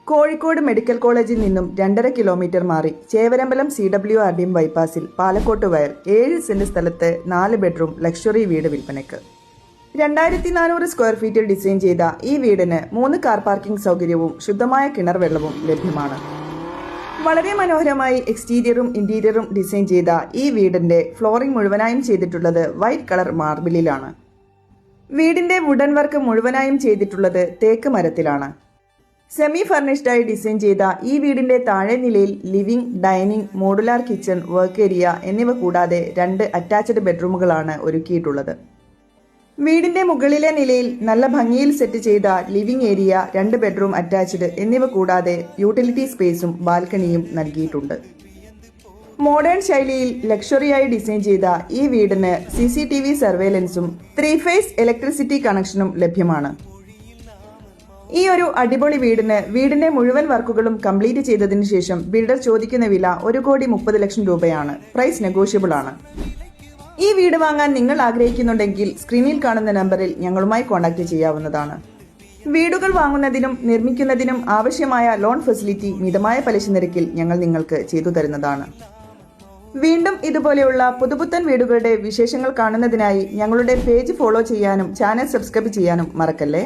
Kozhikode medical കോളേജിൽ നിന്നും 2.5 kilometre മാറി ചേവരമ്പലം CWRDM ബൈപ്പാസിൽ പാലക്കോട്ട് വയൽ 7 സെന്റ് സ്ഥലത്ത് 4 ബെഡ്റൂം ലക്ഷറി വീട് വിൽപ്പനയ്ക്ക്. 2400 സ്ക്വയർ ഫീറ്റിൽ ഡിസൈൻ ചെയ്ത ഈ വീടിന് 3 കാർ പാർക്കിംഗ് സൗകര്യവും ശുദ്ധമായ കിണർ വെള്ളവും ലഭ്യമാണ്. വളരെ മനോഹരമായി എക്സ്റ്റീരിയറും ഇന്റീരിയറും ഡിസൈൻ ചെയ്ത ഈ വീടിന്റെ ഫ്ലോറിംഗ് മുഴുവനായും ചെയ്തിട്ടുള്ളത് വൈറ്റ് കളർ മാർബിളിലാണ്. വീടിന്റെ വുഡൻ വർക്ക് മുഴുവനായും ചെയ്തിട്ടുള്ളത് തേക്ക് മരത്തിലാണ്. സെമി ഫർണിഷ്ഡായി ഡിസൈൻ ചെയ്ത ഈ വീടിന്റെ താഴെ നിലയിൽ living, dining, modular kitchen, work area എന്നിവ കൂടാതെ 2 അറ്റാച്ച്ഡ് ബെഡ്റൂമുകളാണ് ഒരുക്കിയിട്ടുള്ളത്. വീടിന്റെ മുകളിലെ നിലയിൽ നല്ല ഭംഗിയിൽ സെറ്റ് ചെയ്ത ലിവിംഗ് ഏരിയ, 2 ബെഡ്റൂം അറ്റാച്ച്ഡ് എന്നിവ കൂടാതെ യൂട്ടിലിറ്റി സ്പേസും ബാൽക്കണിയും നൽകിയിട്ടുണ്ട്. മോഡേൺ ശൈലിയിൽ ലക്ഷറിയായി ഡിസൈൻ ചെയ്ത ഈ വീടിന് CCTV സർവേലൻസും 3 ഫേസ് ഇലക്ട്രിസിറ്റി കണക്ഷനും ലഭ്യമാണ്. ഈ ഒരു അടിപൊളി വീടിന്റെ മുഴുവൻ വർക്കുകളും കംപ്ലീറ്റ് ചെയ്തതിനു ശേഷം ബിൽഡർ ചോദിക്കുന്ന വില 1,30,00,000 രൂപയാണ്. പ്രൈസ് നെഗോഷ്യബിൾ ആണ്. ഈ വീട് വാങ്ങാൻ നിങ്ങൾ ആഗ്രഹിക്കുന്നുണ്ടെങ്കിൽ സ്ക്രീനിൽ കാണുന്ന നമ്പറിൽ ഞങ്ങളുമായി കോൺടാക്ട് ചെയ്യാവുന്നതാണ്. വീടുകൾ വാങ്ങുന്നതിനും നിർമ്മിക്കുന്നതിനും ആവശ്യമായ ലോൺ ഫെസിലിറ്റി മിതമായ പലിശ നിരക്കിൽ ഞങ്ങൾ നിങ്ങൾക്ക് ചെയ്തു തരുന്നതാണ്. വീണ്ടും ഇതുപോലെയുള്ള പുതുപുത്തൻ വീടുകളുടെ വിശേഷങ്ങൾ കാണുന്നതിനായി ഞങ്ങളുടെ പേജ് ഫോളോ ചെയ്യാനും ചാനൽ സബ്സ്ക്രൈബ് ചെയ്യാനും മറക്കല്ലേ.